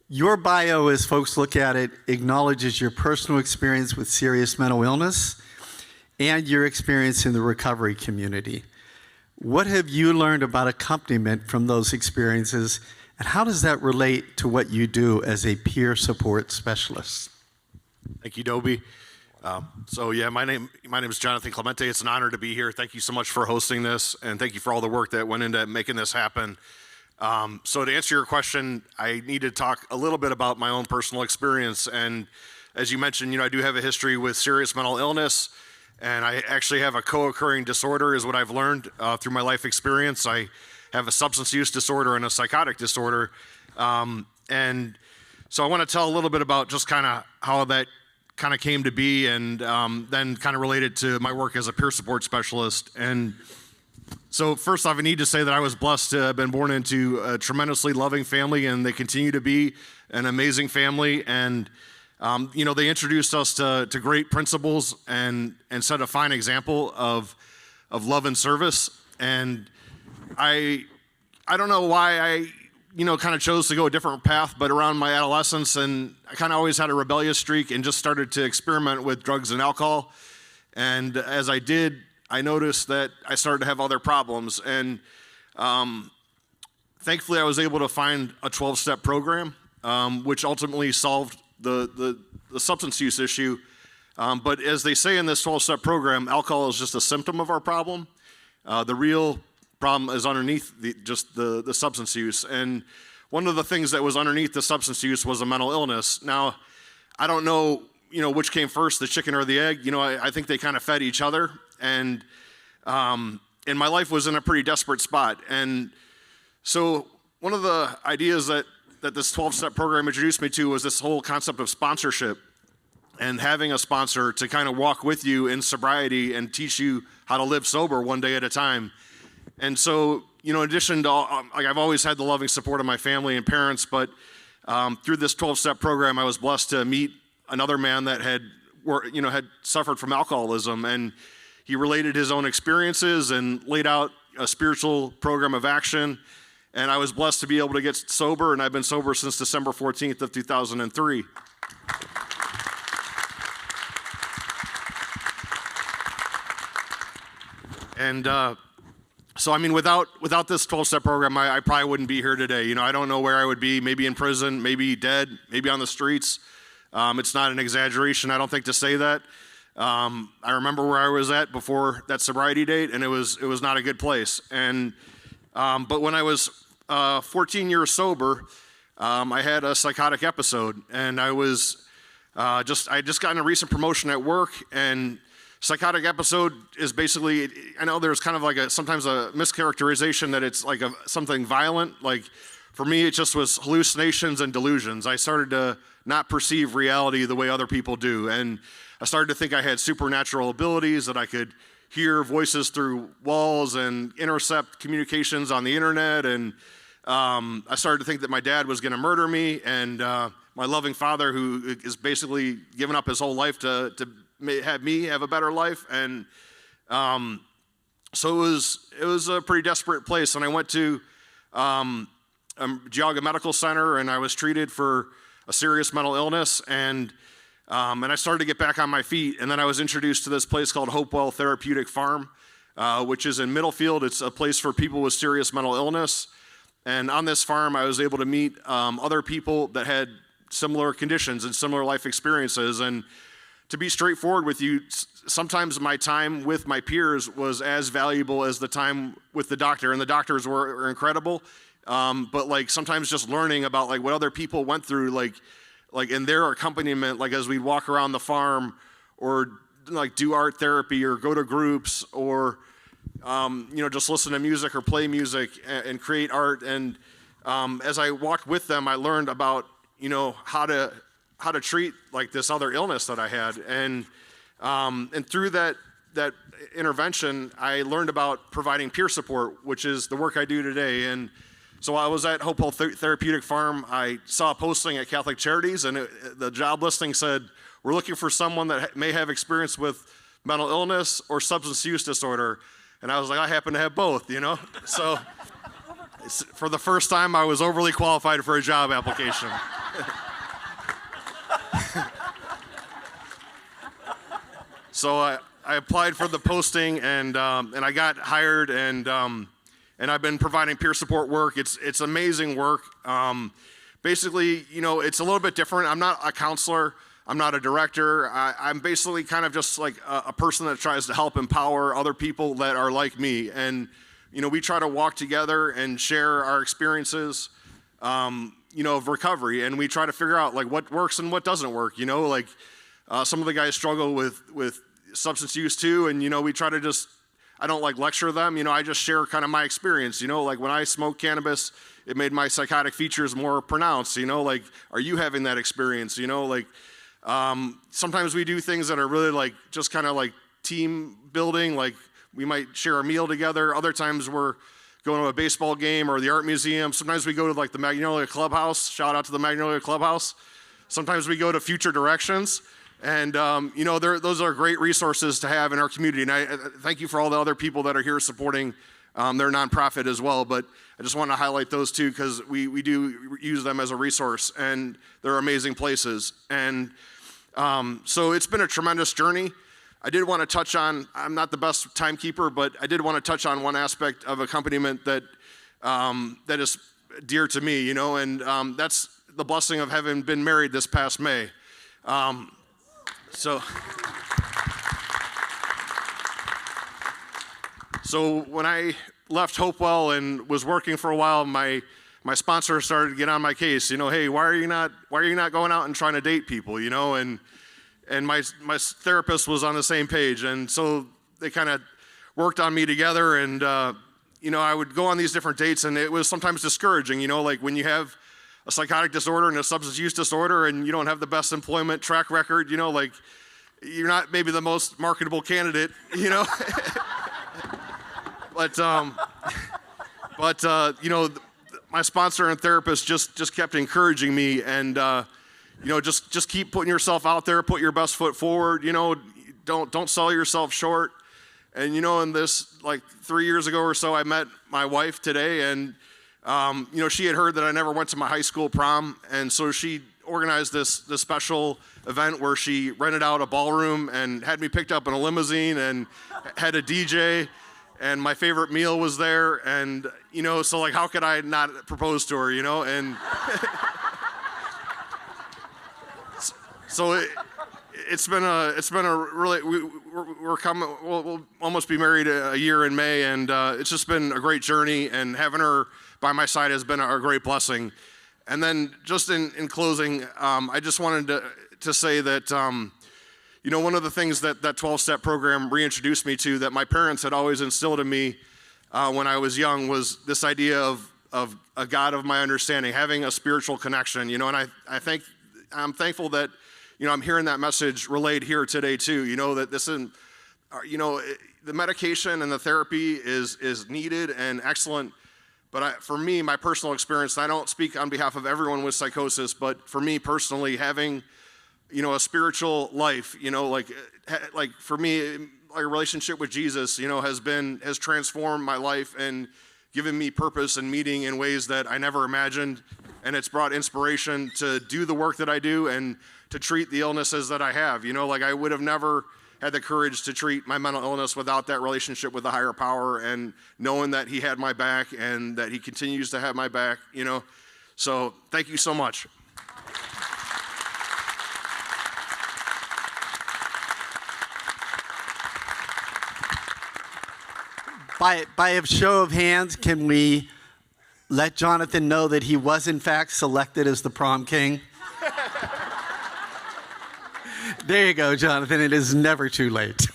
Your bio, as folks look at it, acknowledges your personal experience with serious mental illness and your experience in the recovery community. What have you learned about accompaniment from those experiences, and how does that relate to what you do as a peer support specialist? Thank you, Dobie. My name is Jonathon Clemente. It's an honor to be here. Thank you so much for hosting this, and thank you for all the work that went into making this happen. So to answer your question, I need to talk a little bit about my own personal experience. And as you mentioned, I do have a history with serious mental illness, and I actually have a co-occurring disorder is what I've learned through my life experience. I have a substance use disorder and a psychotic disorder. And so I want to tell a little bit about just kind of how that kind of came to be, and then kind of related to my work as a peer support specialist. And so first off, I need to say that I was blessed to have been born into a tremendously loving family, and they continue to be an amazing family. And they introduced us to great principles and set a fine example of love and service. And I don't know why I kind of chose to go a different path, but around my adolescence, and I kind of always had a rebellious streak and just started to experiment with drugs and alcohol. And as I did, I noticed that I started to have other problems. And thankfully, I was able to find a 12-step program, which ultimately solved the substance use issue. But as they say in this 12-step program, alcohol is just a symptom of our problem. The real problem is underneath the substance use. And one of the things that was underneath the substance use was a mental illness. Now, I don't know, which came first, the chicken or the egg. I think they kind of fed each other. And my life was in a pretty desperate spot. And so one of the ideas that this 12-step program introduced me to was this whole concept of sponsorship, and having a sponsor to kind of walk with you in sobriety and teach you how to live sober one day at a time. And so, in addition to, I've always had the loving support of my family and parents, but through this 12-step program, I was blessed to meet another man that had suffered from alcoholism, and he related his own experiences and laid out a spiritual program of action. And I was blessed to be able to get sober, and I've been sober since December 14th of 2003. And without this 12-step program, I probably wouldn't be here today. I don't know where I would be, maybe in prison, maybe dead, maybe on the streets. It's not an exaggeration, I don't think, to say that. I remember where I was at before that sobriety date, and it was not a good place. And but when I was 14 years sober, I had a psychotic episode, and I just gotten a recent promotion at work. And psychotic episode is basically, I know there's kind of sometimes a mischaracterization that it's like something violent. Like for me, it just was hallucinations and delusions. I started to not perceive reality the way other people do, and I started to think I had supernatural abilities, that I could hear voices through walls and intercept communications on the internet. And I started to think that my dad was going to murder me, and my loving father, who is basically given up his whole life to have me have a better life. And so it was a pretty desperate place. And I went to Geauga Medical Center, and I was treated for a serious mental illness. And I started to get back on my feet. And then I was introduced to this place called Hopewell Therapeutic Farm, which is in Middlefield. It's a place for people with serious mental illness. And on this farm, I was able to meet other people that had similar conditions and similar life experiences. And to be straightforward with you, sometimes my time with my peers was as valuable as the time with the doctor, and the doctors were incredible. But sometimes just learning about what other people went through, like in their accompaniment, as we'd walk around the farm, or do art therapy, or go to groups, or just listen to music or play music and create art. And as I walked with them, I learned about how to treat this other illness that I had. And through that intervention, I learned about providing peer support, which is the work I do today. And so I was at Hopewell Therapeutic Farm. I saw a posting at Catholic Charities, and the job listing said, "We're looking for someone that may have experience with mental illness or substance use disorder." And I was like, I happen to have both, So For the first time, I was overly qualified for a job application. So I applied for the posting, and I got hired, and I've been providing peer support work. It's amazing work. Basically, it's a little bit different. I'm not a counselor. I'm not a director. I'm basically kind of just like a person that tries to help empower other people that are like me. And we try to walk together and share our experiences, of recovery, and we try to figure out like what works and what doesn't work. Some of the guys struggle with substance use too, and we try to I don't like lecture them. I just share kind of my experience. Like when I smoked cannabis, it made my psychotic features more pronounced. Like, are you having that experience? Sometimes we do things that are really like just kind of like team building. Like we might share a meal together. Other times we're going to a baseball game or the art museum. Sometimes we go to like the Magnolia Clubhouse. Shout out to the Magnolia Clubhouse. Sometimes we go to Future Directions. And, those are great resources to have in our community. And I thank you for all the other people that are here supporting their nonprofit as well. But I just want to highlight those two because we do use them as a resource, and they're amazing places. And so it's been a tremendous journey. I did want to touch on, I'm not the best timekeeper, but I did want to touch on one aspect of accompaniment that is dear to me, and that's the blessing of having been married this past May. So when I left Hopewell and was working for a while, my sponsor started to get on my case. Hey, why are you not going out and trying to date people? And my therapist was on the same page, and so they kind of worked on me together. And I would go on these different dates, and it was sometimes discouraging. Like when you have a psychotic disorder and a substance use disorder, and you don't have the best employment track record, like you're not maybe the most marketable candidate, but my sponsor and therapist just kept encouraging me, and just keep putting yourself out there, put your best foot forward, don't sell yourself short. And in this, like 3 years ago or so, I met my wife today, and she had heard that I never went to my high school prom, and so she organized this special event where she rented out a ballroom and had me picked up in a limousine and had a DJ, and my favorite meal was there, and so like how could I not propose to her, and so it's been a really we'll almost be married a year in May, and it's just been a great journey, and having her by my side has been a great blessing. And then just in closing, I just wanted to say that one of the things that 12-step program reintroduced me to, that my parents had always instilled in me when I was young, was this idea of a God of my understanding, having a spiritual connection. And I'm thankful that I'm hearing that message relayed here today too. That this is, the medication and the therapy is needed and excellent. But for me, my personal experience, and I don't speak on behalf of everyone with psychosis, but for me personally, having, a spiritual life, like for me, like a relationship with Jesus, has transformed my life and given me purpose and meaning in ways that I never imagined. And it's brought inspiration to do the work that I do and to treat the illnesses that I have. Like I would have never had the courage to treat my mental illness without that relationship with the higher power, and knowing that he had my back and that he continues to have my back, So thank you so much. By a show of hands, can we let Jonathon know that he was in fact selected as the prom king? There you go, Jonathon. It is never too late.